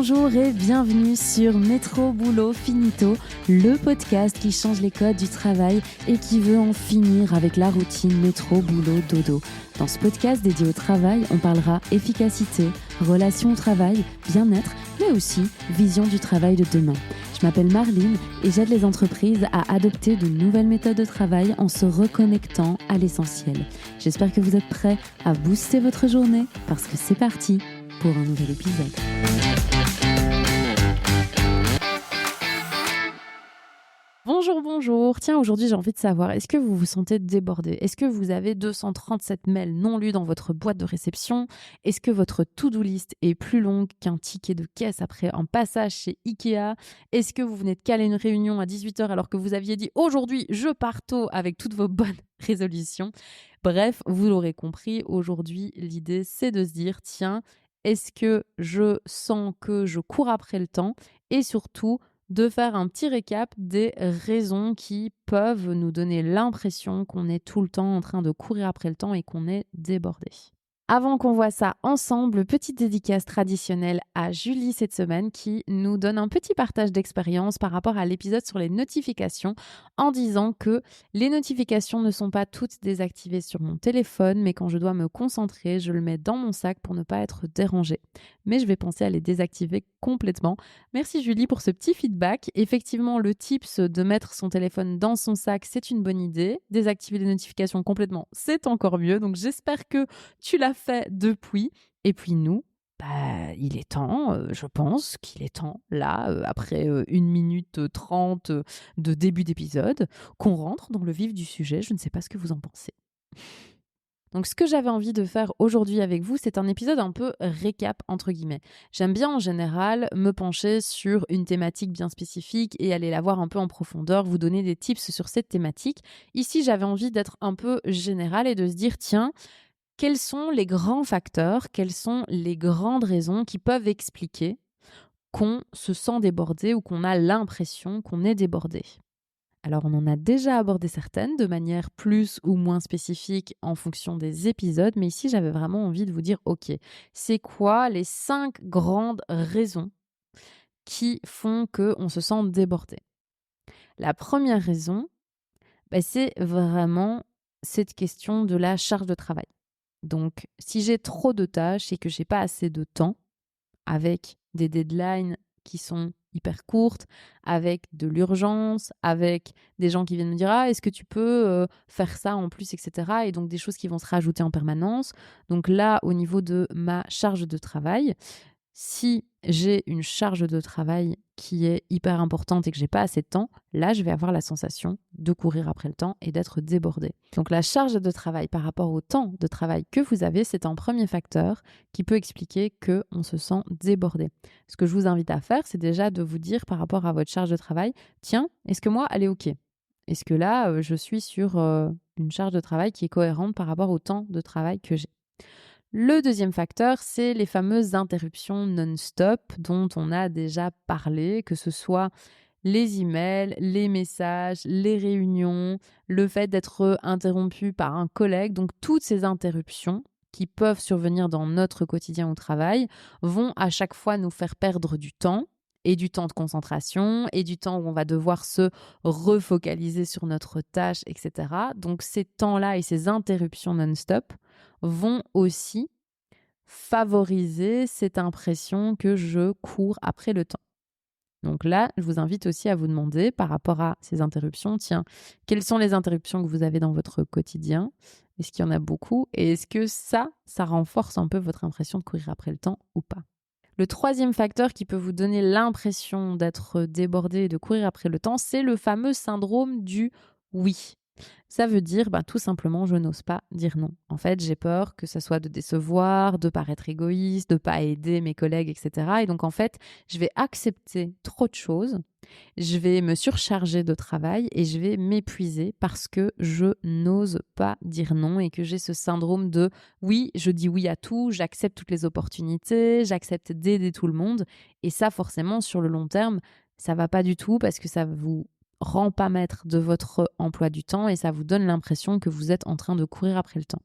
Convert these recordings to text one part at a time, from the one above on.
Bonjour et bienvenue sur Métro Boulot Finito, le podcast qui change les codes du travail et qui veut en finir avec la routine métro boulot dodo. Dans ce podcast dédié au travail, on parlera efficacité, relations au travail, bien-être, mais aussi vision du travail de demain. Je m'appelle Marline et j'aide les entreprises à adopter de nouvelles méthodes de travail en se reconnectant à l'essentiel. J'espère que vous êtes prêts à booster votre journée parce que c'est parti pour un nouvel épisode. Bonjour. Tiens, aujourd'hui, j'ai envie de savoir, est-ce que vous vous sentez débordé ? Est-ce que vous avez 237 mails non lus dans votre boîte de réception ? Est-ce que votre to-do list est plus longue qu'un ticket de caisse après un passage chez Ikea ? Est-ce que vous venez de caler une réunion à 18h alors que vous aviez dit « Aujourd'hui, je pars tôt » avec toutes vos bonnes résolutions ? Bref, vous l'aurez compris, aujourd'hui, l'idée, c'est de se dire « Tiens, est-ce que je sens que je cours après le temps ?» Et surtout, de faire un petit récap des raisons qui peuvent nous donner l'impression qu'on est tout le temps en train de courir après le temps et qu'on est débordé. Avant qu'on voit ça ensemble, petite dédicace traditionnelle à Julie cette semaine qui nous donne un petit partage d'expérience par rapport à l'épisode sur les notifications en disant que les notifications ne sont pas toutes désactivées sur mon téléphone, mais quand je dois me concentrer, je le mets dans mon sac pour ne pas être dérangée. Mais je vais penser à les désactiver complètement. Merci Julie pour ce petit feedback. Effectivement, le tips de mettre son téléphone dans son sac, c'est une bonne idée. Désactiver les notifications complètement, c'est encore mieux. Donc j'espère que tu l'as fait depuis. Et puis nous, il est temps, je pense qu'il est temps, là, après 1 minute 30 de début d'épisode, qu'on rentre dans le vif du sujet. Je ne sais pas ce que vous en pensez. Donc ce que j'avais envie de faire aujourd'hui avec vous, c'est un épisode un peu récap entre guillemets. J'aime bien en général me pencher sur une thématique bien spécifique et aller la voir un peu en profondeur, vous donner des tips sur cette thématique. Ici, j'avais envie d'être un peu général et de se dire tiens, quels sont les grands facteurs, quelles sont les grandes raisons qui peuvent expliquer qu'on se sent débordé ou qu'on a l'impression qu'on est débordé ? Alors, on en a déjà abordé certaines de manière plus ou moins spécifique en fonction des épisodes, mais ici, j'avais vraiment envie de vous dire, ok, c'est quoi les 5 grandes raisons qui font qu'on se sent débordé ? La première raison, c'est vraiment cette question de la charge de travail. Donc, si j'ai trop de tâches et que j'ai pas assez de temps, avec des deadlines qui sont hyper courtes, avec de l'urgence, avec des gens qui viennent me dire « Ah, est-ce que tu peux faire ça en plus ?» etc. Et donc des choses qui vont se rajouter en permanence. Donc là, au niveau de ma charge de travail, si j'ai une charge de travail qui est hyper importante et que j'ai pas assez de temps, là, je vais avoir la sensation de courir après le temps et d'être débordée. Donc la charge de travail par rapport au temps de travail que vous avez, c'est un premier facteur qui peut expliquer qu'on se sent débordé. Ce que je vous invite à faire, c'est déjà de vous dire par rapport à votre charge de travail, tiens, est-ce que moi, elle est OK ? Est-ce que là, je suis sur une charge de travail qui est cohérente par rapport au temps de travail que j'ai ? Le deuxième facteur, c'est les fameuses interruptions non-stop dont on a déjà parlé, que ce soit les emails, les messages, les réunions, le fait d'être interrompu par un collègue. Donc toutes ces interruptions qui peuvent survenir dans notre quotidien au travail vont à chaque fois nous faire perdre du temps et du temps de concentration et du temps où on va devoir se refocaliser sur notre tâche, etc. Donc ces temps-là et ces interruptions non-stop vont aussi favoriser cette impression que je cours après le temps. Donc là, je vous invite aussi à vous demander par rapport à ces interruptions, tiens, quelles sont les interruptions que vous avez dans votre quotidien ? Est-ce qu'il y en a beaucoup ? Et est-ce que ça renforce un peu votre impression de courir après le temps ou pas ? Le troisième facteur qui peut vous donner l'impression d'être débordé et de courir après le temps, c'est le fameux syndrome du oui. Ça veut dire tout simplement je n'ose pas dire non. En fait, j'ai peur que ça soit de décevoir, de paraître égoïste, de pas aider mes collègues, etc. Et donc en fait, je vais accepter trop de choses, je vais me surcharger de travail et je vais m'épuiser parce que je n'ose pas dire non et que j'ai ce syndrome de oui, je dis oui à tout, j'accepte toutes les opportunités, j'accepte d'aider tout le monde. Et ça, forcément, sur le long terme, ça va pas du tout parce que ça vous rend pas maître de votre emploi du temps et ça vous donne l'impression que vous êtes en train de courir après le temps.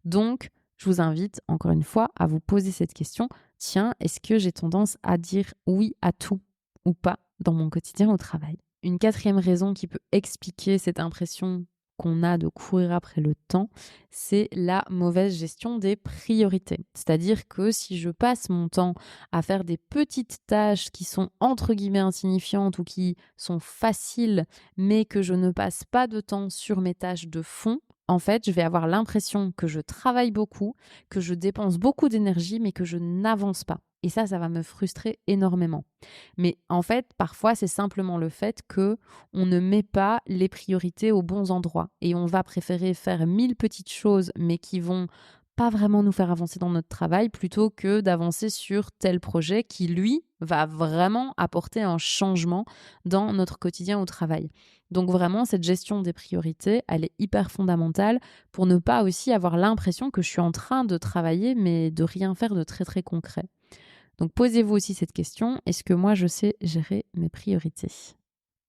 Donc, je vous invite encore une fois à vous poser cette question. Tiens, est-ce que j'ai tendance à dire oui à tout ou pas dans mon quotidien au travail? Une quatrième raison qui peut expliquer cette impression qu'on a de courir après le temps, c'est la mauvaise gestion des priorités. C'est-à-dire que si je passe mon temps à faire des petites tâches qui sont entre guillemets insignifiantes ou qui sont faciles, mais que je ne passe pas de temps sur mes tâches de fond, en fait, je vais avoir l'impression que je travaille beaucoup, que je dépense beaucoup d'énergie, mais que je n'avance pas. Et ça va me frustrer énormément. Mais en fait, parfois, c'est simplement le fait que on ne met pas les priorités aux bons endroits et on va préférer faire 1000 petites choses, mais qui vont pas vraiment nous faire avancer dans notre travail plutôt que d'avancer sur tel projet qui, lui, va vraiment apporter un changement dans notre quotidien au travail. Donc vraiment, cette gestion des priorités, elle est hyper fondamentale pour ne pas aussi avoir l'impression que je suis en train de travailler mais de rien faire de très très concret. Donc posez-vous aussi cette question, est-ce que moi je sais gérer mes priorités?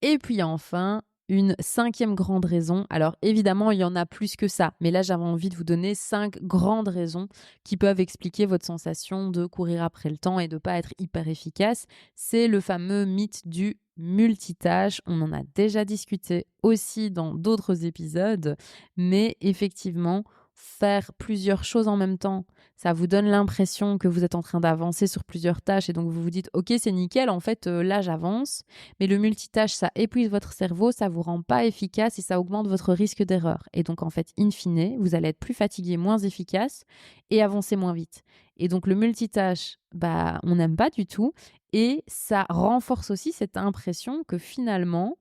Et puis enfin, une cinquième grande raison, alors évidemment il y en a plus que ça, mais là j'avais envie de vous donner 5 grandes raisons qui peuvent expliquer votre sensation de courir après le temps et de ne pas être hyper efficace. C'est le fameux mythe du multitâche. On en a déjà discuté aussi dans d'autres épisodes, mais effectivement, faire plusieurs choses en même temps, ça vous donne l'impression que vous êtes en train d'avancer sur plusieurs tâches et donc vous vous dites ok c'est nickel, en fait là j'avance, mais le multitâche ça épuise votre cerveau, ça vous rend pas efficace et ça augmente votre risque d'erreur. Et donc en fait in fine, vous allez être plus fatigué, moins efficace et avancer moins vite. Et donc le multitâche, on n'aime pas du tout et ça renforce aussi cette impression que finalement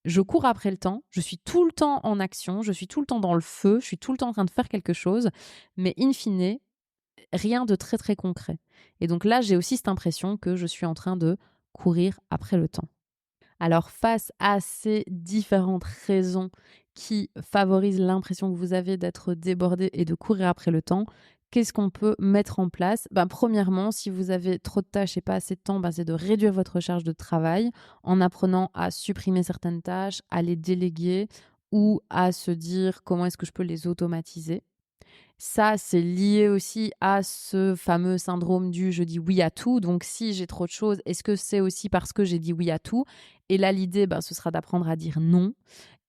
je cours après le temps, je suis tout le temps en action, je suis tout le temps dans le feu, je suis tout le temps en train de faire quelque chose, mais in fine, rien de très très concret. Et donc là, j'ai aussi cette impression que je suis en train de courir après le temps. Alors face à ces différentes raisons qui favorisent l'impression que vous avez d'être débordé et de courir après le temps, qu'est-ce qu'on peut mettre en place? Premièrement, si vous avez trop de tâches et pas assez de temps, c'est de réduire votre charge de travail en apprenant à supprimer certaines tâches, à les déléguer ou à se dire comment est-ce que je peux les automatiser. Ça, c'est lié aussi à ce fameux syndrome du je dis oui à tout. Donc, si j'ai trop de choses, est-ce que c'est aussi parce que j'ai dit oui à tout? Et là, l'idée, ce sera d'apprendre à dire non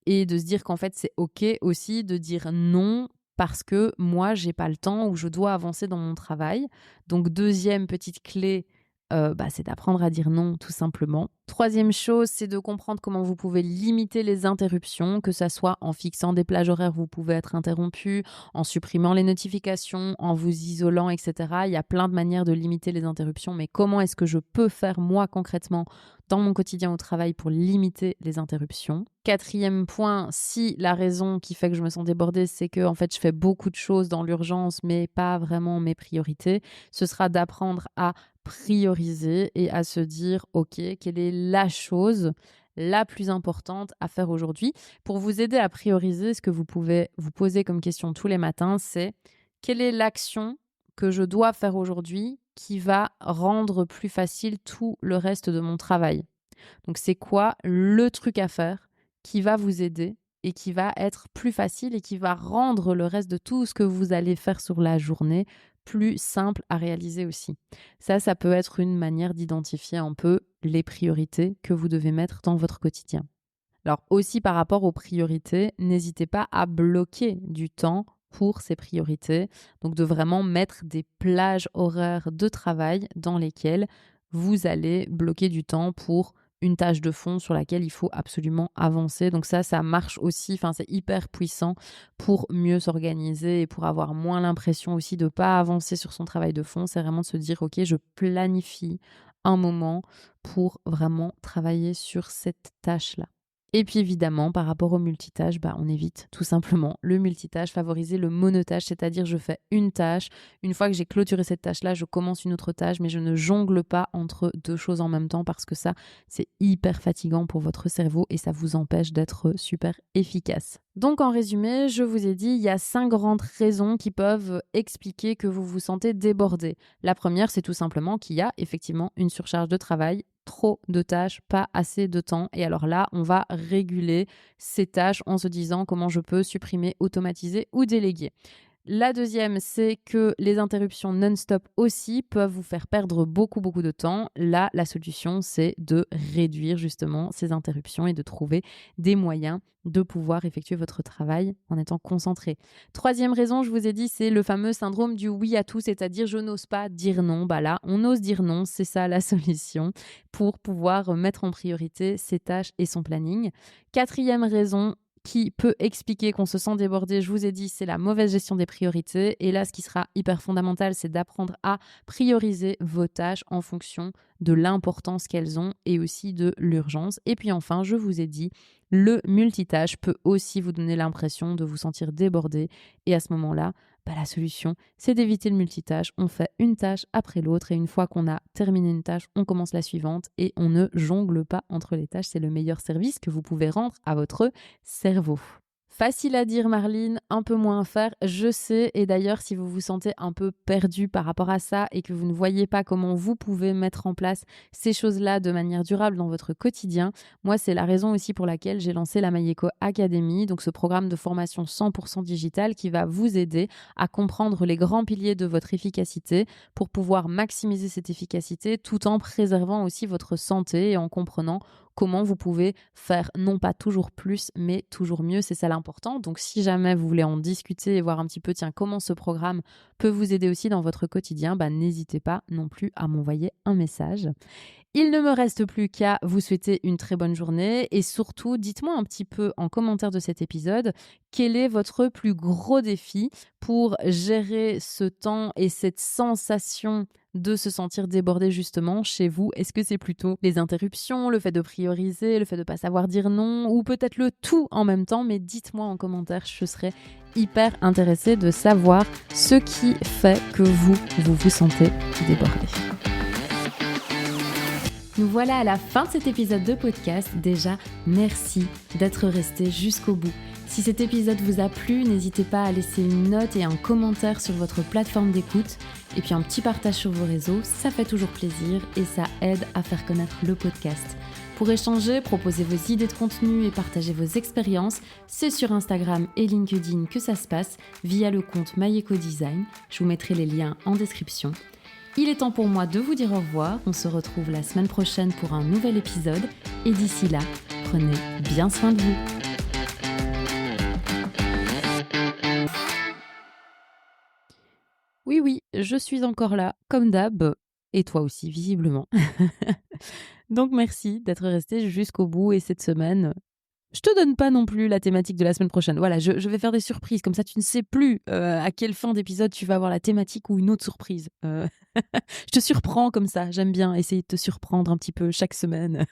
et de se dire qu'en fait, c'est OK aussi de dire non parce que moi, j'ai pas le temps ou je dois avancer dans mon travail. Donc, deuxième petite clé, c'est d'apprendre à dire non, tout simplement. Troisième chose, c'est de comprendre comment vous pouvez limiter les interruptions, que ça soit en fixant des plages horaires où vous pouvez être interrompu, en supprimant les notifications, en vous isolant, etc. Il y a plein de manières de limiter les interruptions, mais comment est-ce que je peux faire moi concrètement dans mon quotidien au travail pour limiter les interruptions? Quatrième point, si la raison qui fait que je me sens débordée, c'est que en fait, je fais beaucoup de choses dans l'urgence, mais pas vraiment mes priorités, ce sera d'apprendre à prioriser et à se dire, OK, quelle est la chose la plus importante à faire aujourd'hui? Pour vous aider à prioriser, ce que vous pouvez vous poser comme question tous les matins, c'est quelle est l'action que je dois faire aujourd'hui qui va rendre plus facile tout le reste de mon travail? Donc, c'est quoi le truc à faire qui va vous aider et qui va être plus facile et qui va rendre le reste de tout ce que vous allez faire sur la journée plus simple à réaliser aussi. Ça peut être une manière d'identifier un peu les priorités que vous devez mettre dans votre quotidien. Alors aussi par rapport aux priorités, n'hésitez pas à bloquer du temps pour ces priorités. Donc de vraiment mettre des plages horaires de travail dans lesquelles vous allez bloquer du temps pour une tâche de fond sur laquelle il faut absolument avancer. Donc ça marche aussi, c'est hyper puissant pour mieux s'organiser et pour avoir moins l'impression aussi de ne pas avancer sur son travail de fond. C'est vraiment de se dire, OK, je planifie un moment pour vraiment travailler sur cette tâche-là. Et puis évidemment, par rapport au multitâche, on évite tout simplement le multitâche, favoriser le monotâche, c'est-à-dire je fais une tâche. Une fois que j'ai clôturé cette tâche-là, je commence une autre tâche, mais je ne jongle pas entre deux choses en même temps parce que ça, c'est hyper fatigant pour votre cerveau et ça vous empêche d'être super efficace. Donc en résumé, je vous ai dit, il y a 5 grandes raisons qui peuvent expliquer que vous vous sentez débordé. La première, c'est tout simplement qu'il y a effectivement une surcharge de travail, trop de tâches, pas assez de temps. Et alors là, on va réguler ces tâches en se disant comment je peux supprimer, automatiser ou déléguer. La deuxième, c'est que les interruptions non-stop aussi peuvent vous faire perdre beaucoup, beaucoup de temps. Là, la solution, c'est de réduire justement ces interruptions et de trouver des moyens de pouvoir effectuer votre travail en étant concentré. Troisième raison, je vous ai dit, c'est le fameux syndrome du oui à tout, c'est-à-dire je n'ose pas dire non. Bah là, on ose dire non, c'est ça la solution pour pouvoir mettre en priorité ses tâches et son planning. Quatrième raison, qui peut expliquer qu'on se sent débordé, je vous ai dit, c'est la mauvaise gestion des priorités. Et là, ce qui sera hyper fondamental, c'est d'apprendre à prioriser vos tâches en fonction de l'importance qu'elles ont et aussi de l'urgence. Et puis enfin, je vous ai dit, le multitâche peut aussi vous donner l'impression de vous sentir débordé. Et à ce moment-là, la solution, c'est d'éviter le multitâche. On fait une tâche après l'autre et une fois qu'on a terminé une tâche, on commence la suivante et on ne jongle pas entre les tâches. C'est le meilleur service que vous pouvez rendre à votre cerveau. Facile à dire, Marline, un peu moins à faire, je sais. Et d'ailleurs, si vous vous sentez un peu perdu par rapport à ça et que vous ne voyez pas comment vous pouvez mettre en place ces choses-là de manière durable dans votre quotidien, moi, c'est la raison aussi pour laquelle j'ai lancé la Mayeko Academy, donc ce programme de formation 100% digital qui va vous aider à comprendre les grands piliers de votre efficacité pour pouvoir maximiser cette efficacité tout en préservant aussi votre santé et en comprenant comment vous pouvez faire non pas toujours plus, mais toujours mieux. C'est ça l'important. Donc, si jamais vous voulez en discuter et voir un petit peu, tiens, comment ce programme peut vous aider aussi dans votre quotidien, n'hésitez pas non plus à m'envoyer un message. Il ne me reste plus qu'à vous souhaiter une très bonne journée et surtout, dites-moi un petit peu en commentaire de cet épisode, quel est votre plus gros défi pour gérer ce temps et cette sensation de se sentir débordé justement chez vous? Est-ce que c'est plutôt les interruptions, le fait de prioriser, le fait de ne pas savoir dire non ou peut-être le tout en même temps? Mais dites-moi en commentaire, je serais hyper intéressée de savoir ce qui fait que vous sentez débordé. Nous voilà à la fin de cet épisode de podcast. Déjà, merci d'être resté jusqu'au bout. Si cet épisode vous a plu, n'hésitez pas à laisser une note et un commentaire sur votre plateforme d'écoute. Et puis un petit partage sur vos réseaux, ça fait toujours plaisir et ça aide à faire connaître le podcast. Pour échanger, proposer vos idées de contenu et partager vos expériences, c'est sur Instagram et LinkedIn que ça se passe via le compte Mayeko Design. Je vous mettrai les liens en description. Il est temps pour moi de vous dire au revoir. On se retrouve la semaine prochaine pour un nouvel épisode. Et d'ici là, prenez bien soin de vous. Oui, je suis encore là, comme d'hab. Et toi aussi, visiblement. Donc merci d'être resté jusqu'au bout. Et cette semaine, je te donne pas non plus la thématique de la semaine prochaine. Voilà, je vais faire des surprises. Comme ça, tu ne sais plus à quelle fin d'épisode tu vas avoir la thématique ou une autre surprise. Je te surprends comme ça. J'aime bien essayer de te surprendre un petit peu chaque semaine.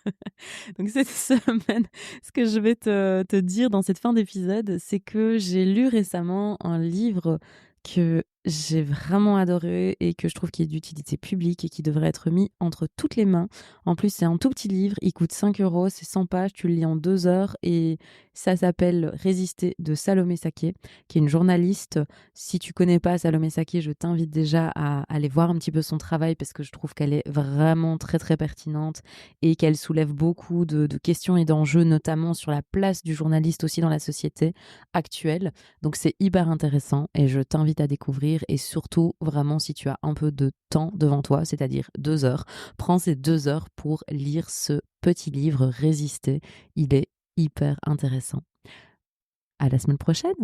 Donc cette semaine, ce que je vais te dire dans cette fin d'épisode, c'est que j'ai lu récemment un livre que j'ai vraiment adoré et que je trouve qu'il est d'utilité publique et qui devrait être mis entre toutes les mains. En plus, c'est un tout petit livre, il coûte 5 €, c'est 100 pages, tu le lis en 2 heures et ça s'appelle Résister de Salomé Saké, qui est une journaliste. Si tu connais pas Salomé Saké, je t'invite déjà à aller voir un petit peu son travail parce que je trouve qu'elle est vraiment très très pertinente et qu'elle soulève beaucoup de questions et d'enjeux, notamment sur la place du journaliste aussi dans la société actuelle. Donc c'est hyper intéressant et je t'invite à découvrir et surtout vraiment si tu as un peu de temps devant toi, c'est-à-dire 2 heures, prends ces 2 heures pour lire ce petit livre Résister. Il est hyper intéressant. À la semaine prochaine.